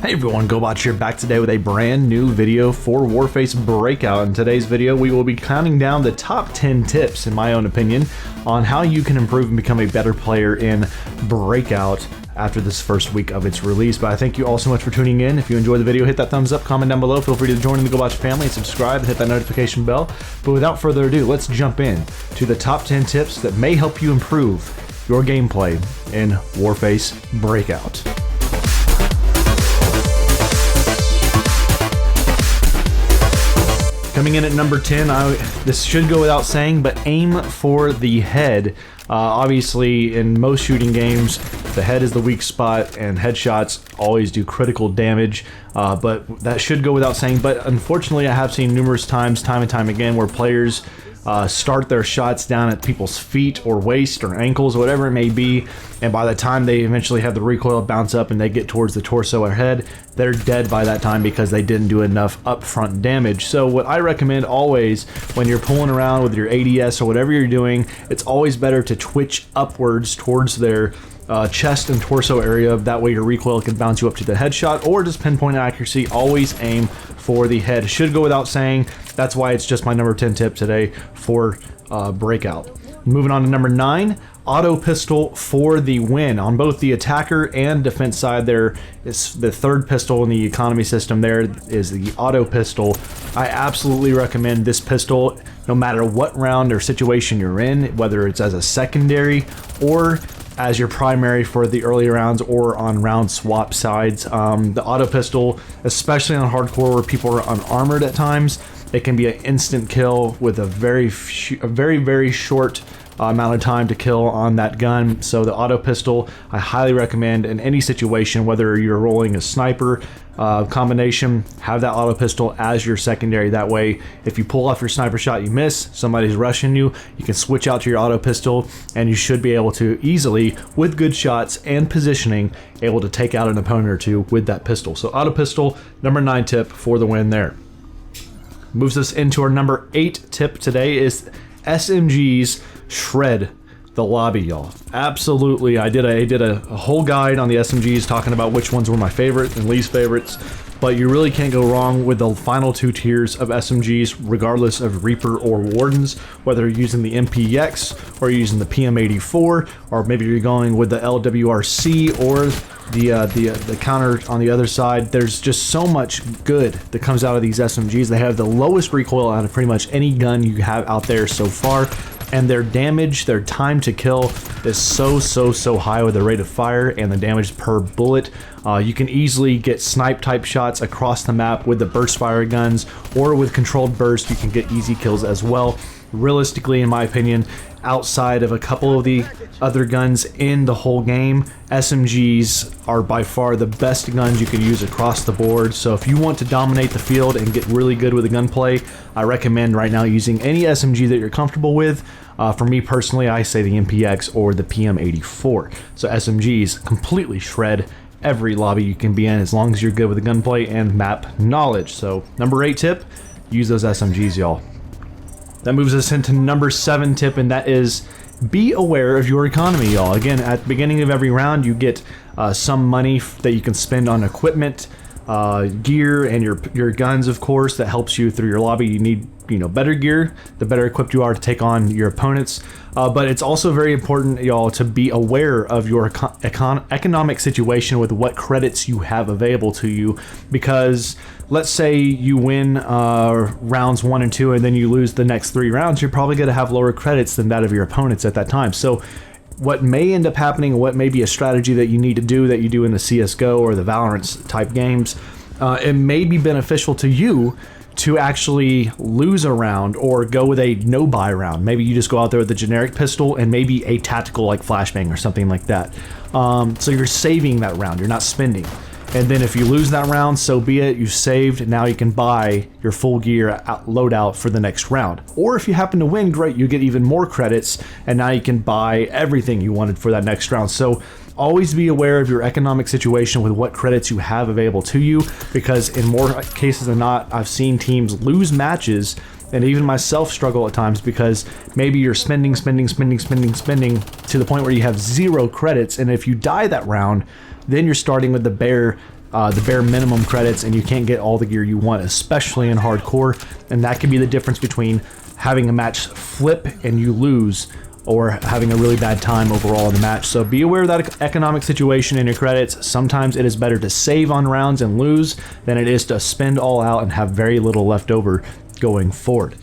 Hey everyone, Gobotch here, back today with a brand new video for Warface Breakout. In today's video, we will be counting down the top 10 tips, in my own opinion, on how you can improve and become a better player in Breakout after this first week of its release. But I thank you all so much for tuning in. If you enjoyed the video, hit that thumbs up, comment down below, feel free to join in the Gobotch family and subscribe and hit that notification bell. But without further ado, let's jump in to the top 10 tips that may help you improve your gameplay in Warface Breakout. Coming in at number 10, this should go without saying, but aim for the head. Obviously, in most shooting games, the head is the weak spot, and headshots always do critical damage, but that should go without saying. But unfortunately, I have seen numerous times, time and time again, where players start their shots down at people's feet or waist or ankles, whatever it may be, and by the time they eventually have the recoil bounce up and they get towards the torso or head, they're dead by that time because they didn't do enough upfront damage. So what I recommend always when you're pulling around with your ADS or whatever you're doing, it's always better to twitch upwards towards their chest and torso area. That way your recoil can bounce you up to the headshot, or just pinpoint accuracy. Always aim for the head. Should go without saying. That's why it's just my number 10 tip today for Breakout. Moving on to number 9, auto pistol for the win. On both the attacker and defense side, there is the third pistol in the economy system. There is the auto pistol. I absolutely recommend this pistol no matter what round or situation you're in, whether it's as a secondary or as your primary for the early rounds or on round swap sides. The auto pistol, especially on hardcore where people are unarmored at times, it can be an instant kill with a very short amount of time to kill on that gun. So the auto pistol, I highly recommend in any situation, whether you're rolling a sniper combination, have that auto pistol as your secondary. That way, if you pull off your sniper shot, you miss, somebody's rushing you, you can switch out to your auto pistol, and you should be able to easily, with good shots and positioning, able to take out an opponent or two with that pistol. So auto pistol, number 9 tip for the win there. Moves us into our number 8 tip today is SMGs shred the lobby, y'all. Absolutely. I did a whole guide on the SMGs talking about which ones were my favorite and least favorites, but you really can't go wrong with the final 2 tiers of SMGs, regardless of Reaper or Wardens, whether you're using the MPX or you're using the PM84, or maybe you're going with the LWRC or the counter on the other side. There's just so much good that comes out of these SMGs. They have the lowest recoil out of pretty much any gun you have out there so far, and their damage, their time to kill is so high with the rate of fire and the damage per bullet. You can easily get snipe type shots across the map with the burst fire guns, or with controlled burst you can get easy kills as well. Realistically, in my opinion, outside of a couple of the other guns in the whole game, SMGs are by far the best guns you can use across the board. So if you want to dominate the field and get really good with the gunplay, I recommend right now using any SMG that you're comfortable with. For me personally, I say the MPX or the PM84. So SMGs completely shred every lobby you can be in as long as you're good with the gunplay and map knowledge. So number 8 tip, use those SMGs, y'all. That moves us into number 7 tip, and that is be aware of your economy, y'all. Again, at the beginning of every round, you get some money that you can spend on equipment, gear, and your guns, of course. That helps you through your lobby. You need, better gear, the better equipped you are to take on your opponents. But it's also very important, y'all, to be aware of your economic situation with what credits you have available to you, because let's say you win rounds 1 and 2 and then you lose the next 3 rounds, you're probably going to have lower credits than that of your opponents at that time. So what may end up happening, what may be a strategy that you need to do that you do in the CSGO or the Valorant type games, it may be beneficial to you to actually lose a round or go with a no-buy round. Maybe you just go out there with a generic pistol and maybe a tactical like flashbang or something like that. So you're saving that round, you're not spending. And then if you lose that round, so be it, you saved, now you can buy your full gear loadout for the next round. Or if you happen to win, great, you get even more credits, and now you can buy everything you wanted for that next round. So always be aware of your economic situation with what credits you have available to you, because in more cases than not, I've seen teams lose matches and even myself struggle at times, because maybe you're spending to the point where you have 0 credits, and if you die that round, then you're starting with the bare minimum credits, and you can't get all the gear you want, especially in hardcore. And that can be the difference between having a match flip and you lose, or having a really bad time overall in the match. So be aware of that economic situation in your credits. Sometimes it is better to save on rounds and lose than it is to spend all out and have very little left over going forward.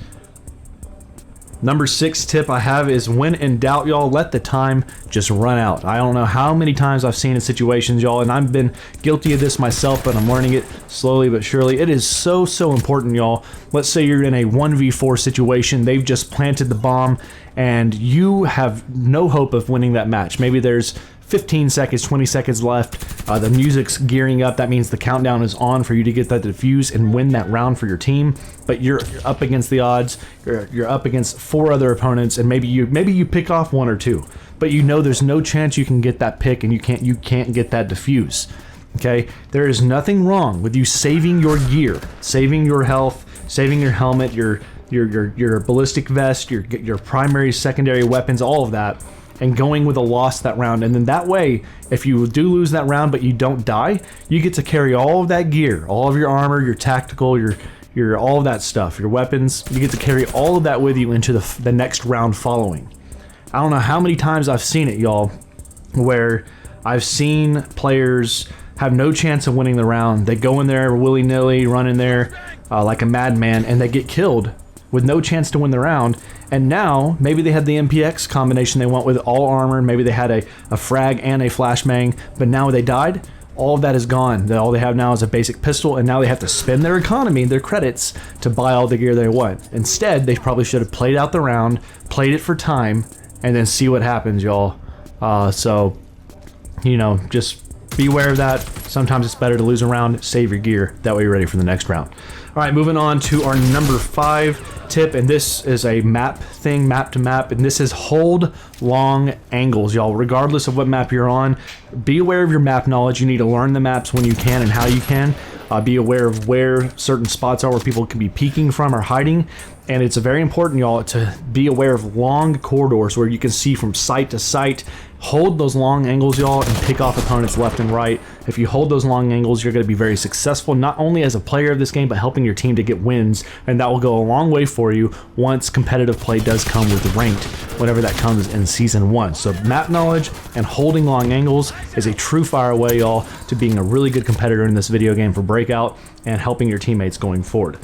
Number 6 tip I have is, when in doubt, y'all, let the time just run out. I don't know how many times I've seen in situations, y'all, and I've been guilty of this myself, but I'm learning it slowly but surely. It is so important, y'all. Let's say you're in a 1v4 situation. They've just planted the bomb, and you have no hope of winning that match. Maybe there's 15 seconds, 20 seconds left. The music's gearing up. That means the countdown is on for you to get that defuse and win that round for your team. But you're up against the odds. You're up against 4 other opponents, and maybe you pick off 1 or 2. But you know there's no chance you can get that pick, and you can't get that defuse. Okay? There is nothing wrong with you saving your gear, saving your health, saving your helmet, your ballistic vest, your primary, secondary weapons, all of that, and going with a loss that round. And then that way, if you do lose that round but you don't die, you get to carry all of that gear, all of your armor, your tactical, your all of that stuff, your weapons. You get to carry all of that with you into the next round following. I don't know how many times I've seen it, y'all, where I've seen players have no chance of winning the round. They go in there willy-nilly, run in there like a madman, and they get killed with no chance to win the round. And now, maybe they had the MPX combination they went with, all armor, maybe they had a frag and a flashbang, but now they died. All of that is gone. All they have now is a basic pistol, and now they have to spend their economy, their credits, to buy all the gear they want. Instead, they probably should have played out the round, played it for time, and then see what happens, y'all. So, you know, just beware of that. Sometimes it's better to lose a round, save your gear, that way you're ready for the next round. All right, moving on to our number 5 tip, and this is a map thing, map to map, and this is hold long angles, y'all. Regardless of what map you're on, be aware of your map knowledge. You need to learn the maps when you can and how you can. Be aware of where certain spots are where people can be peeking from or hiding. And it's very important, y'all, to be aware of long corridors where you can see from site to site. Hold those long angles, y'all, and pick off opponents left and right. If you hold those long angles, you're going to be very successful, not only as a player of this game, but helping your team to get wins. And that will go a long way for you once competitive play does come with ranked, whenever that comes in Season 1. So map knowledge and holding long angles is a true fire away, y'all, to being a really good competitor in this video game for Breakout and helping your teammates going forward.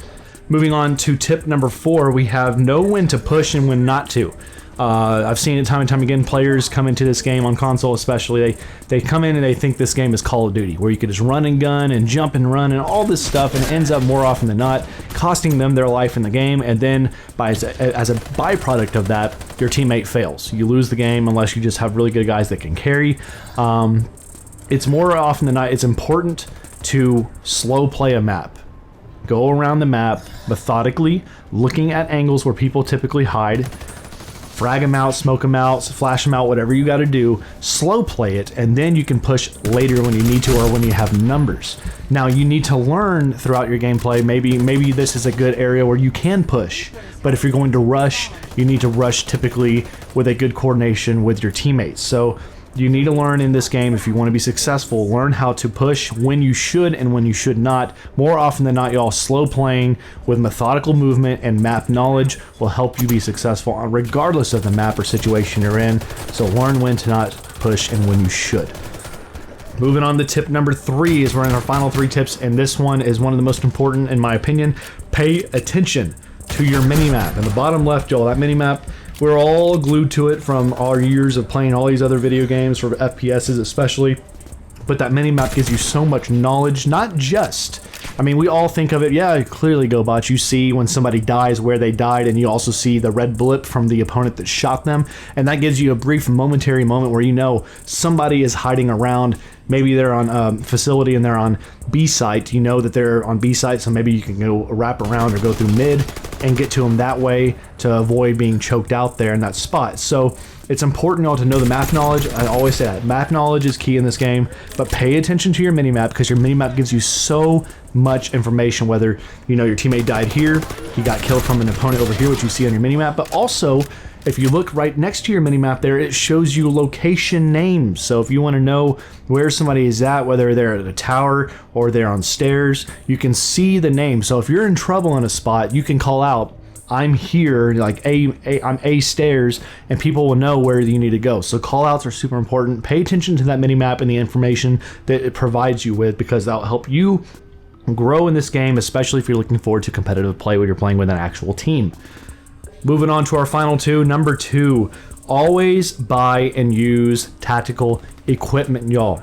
Moving on to tip number 4, we have know when to push and when not to. I've seen it time and time again. Players come into this game on console, especially. They come in and they think this game is Call of Duty, where you could just run and gun and jump and run and all this stuff, and it ends up more often than not costing them their life in the game. And then, as a byproduct of that, your teammate fails. You lose the game unless you just have really good guys that can carry. It's more often than not, it's important to slow play a map. Go around the map methodically, looking at angles where people typically hide. Frag them out, smoke them out, flash them out, whatever you got to do. Slow play it, and then you can push later when you need to or when you have numbers. Now, you need to learn throughout your gameplay. Maybe this is a good area where you can push, but if you're going to rush, you need to rush typically with a good coordination with your teammates. So you need to learn in this game, if you want to be successful, learn how to push when you should and when you should not. More often than not, y'all, slow playing with methodical movement and map knowledge will help you be successful regardless of the map or situation you're in. So learn when to not push and when you should. Moving on to tip number 3 is we're in our final 3 tips, and this one is one of the most important in my opinion. Pay attention to your minimap. In the bottom left, y'all, that minimap, we're all glued to it from our years of playing all these other video games, for FPSs especially. But that minimap gives you so much knowledge, not just, I mean, we all think of it, yeah, clearly, Gobotch, you see when somebody dies where they died, and you also see the red blip from the opponent that shot them, and that gives you a brief momentary moment where you know somebody is hiding around maybe they're on facility and they're on B site. You know that they're on B site, so maybe you can go wrap around or go through mid and get to them that way to avoid being choked out there in that spot. So it's important y'all to know the map knowledge. I always say that map knowledge is key in this game, but pay attention to your minimap, because your minimap gives you so much information, whether you know your teammate died here, he got killed from an opponent over here, which you see on your minimap, but also if you look right next to your minimap there, it shows you location names. So if you want to know where somebody is at, whether they're at a tower or they're on stairs, you can see the name. So if you're in trouble in a spot, you can call out, I'm here, like I'm A stairs, and people will know where you need to go. So call outs are super important. Pay attention to that minimap and the information that it provides you with, because that'll help you grow in this game, especially if you're looking forward to competitive play when you're playing with an actual team. Moving on to our final two. Number 2, always buy and use tactical equipment, y'all.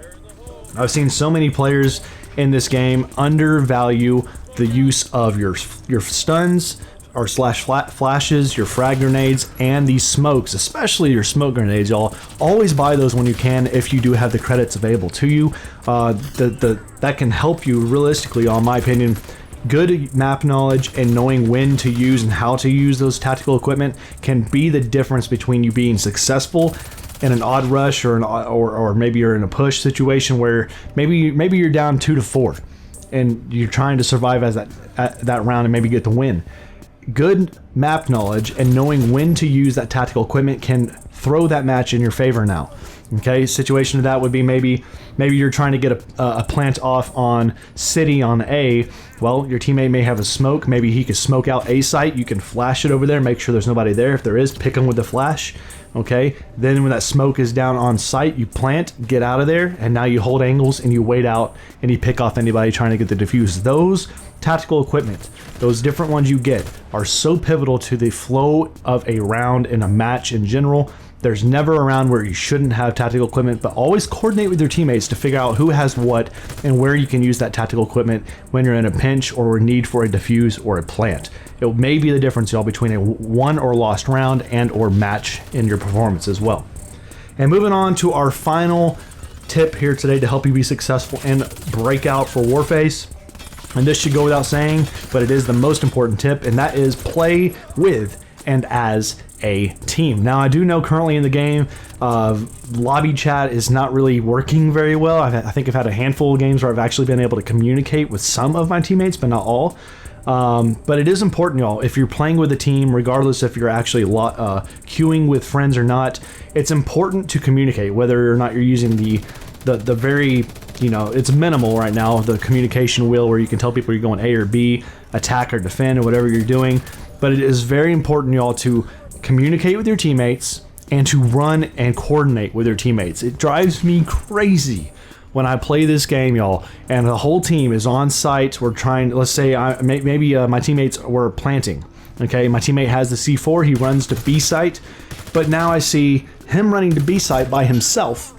I've seen so many players in this game undervalue the use of your stuns or flashes, your frag grenades, and these smokes, especially your smoke grenades, y'all. Always buy those when you can if you do have the credits available to you. That can help you realistically, in my opinion. Good map knowledge and knowing when to use and how to use those tactical equipment can be the difference between you being successful in an odd rush or maybe you're in a push situation where maybe you're down 2 to 4 and you're trying to survive as that round and maybe get the win. Good map knowledge and knowing when to use that tactical equipment can throw that match in your favor now. Okay, situation of that would be maybe you're trying to get a plant off on city on A. Well, your teammate may have a smoke. Maybe he could smoke out A site. You can flash it over there, make sure there's nobody there. If there is, pick them with the flash. Okay, then when that smoke is down on site, you plant, get out of there, and now you hold angles and you wait out and you pick off anybody trying to get the defuse. Those tactical equipment, those different ones you get, are so pivotal to the flow of a round in a match in general. There's never a round where you shouldn't have tactical equipment, but always coordinate with your teammates to figure out who has what and where you can use that tactical equipment when you're in a pinch or need for a defuse or a plant. It may be the difference, y'all, between a won or lost round and or match in your performance as well. And moving on to our final tip here today to help you be successful in Breakout for Warface. And this should go without saying, but it is the most important tip, and that is play with and as a team. Now, I do know currently in the game, lobby chat is not really working very well. I think I've had a handful of games where I've actually been able to communicate with some of my teammates, but not all. But it is important, y'all, if you're playing with a team, regardless if you're actually queuing with friends or not, it's important to communicate, whether or not you're using the very, it's minimal right now, the communication wheel where you can tell people you're going A or B, attack or defend or whatever you're doing. But it is very important, y'all, to communicate with your teammates and to run and coordinate with your teammates. It drives me crazy when I play this game, y'all, and the whole team is on site. We're trying, let's say maybe my teammates were planting. Okay, my teammate has the C4, he runs to B site, but now I see him running to B site by himself.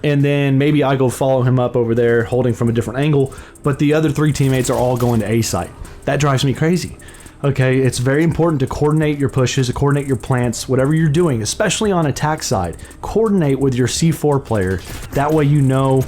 And then maybe I go follow him up over there holding from a different angle, but the other 3 teammates are all going to A site. That drives me crazy. Okay, it's very important to coordinate your pushes, to coordinate your plants, whatever you're doing, especially on attack side. Coordinate with your C4 player. That way you know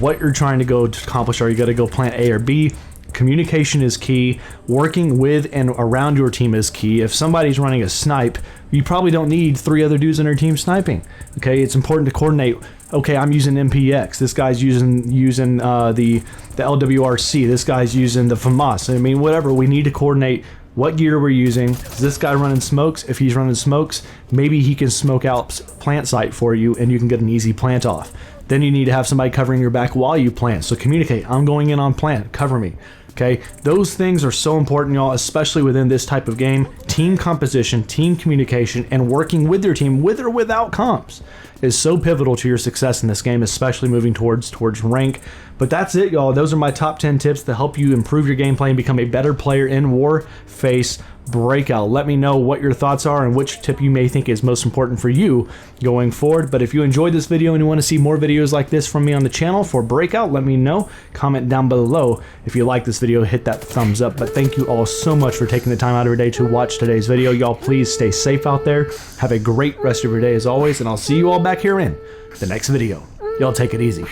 what you're trying to go to accomplish. Are you got to go plant A or B? Communication is key. Working with and around your team is key. If somebody's running a snipe, you probably don't need 3 other dudes in their team sniping. Okay, it's important to coordinate. Okay, I'm using MPX. This guy's using the LWRC. This guy's using the FAMAS. I mean, whatever. We need to coordinate what gear we're using. Is this guy running smokes? If he's running smokes, maybe he can smoke out plant site for you and you can get an easy plant off. Then you need to have somebody covering your back while you plant. So communicate. I'm going in on plant. Cover me. Okay, those things are so important, y'all, especially within this type of game. Team composition, team communication, and working with your team, with or without comps, is so pivotal to your success in this game, especially moving towards rank. But that's it, y'all. Those are my top 10 tips to help you improve your gameplay and become a better player in Warface Breakout. Let me know what your thoughts are and which tip you may think is most important for you going forward. But if you enjoyed this video and you want to see more videos like this from me on the channel for Breakout, let me know. Comment down below. If you like this video, hit that thumbs up. But thank you all so much for taking the time out of your day to watch today's video. Y'all, please stay safe out there. Have a great rest of your day as always, and I'll see you all back here in the next video. Y'all take it easy.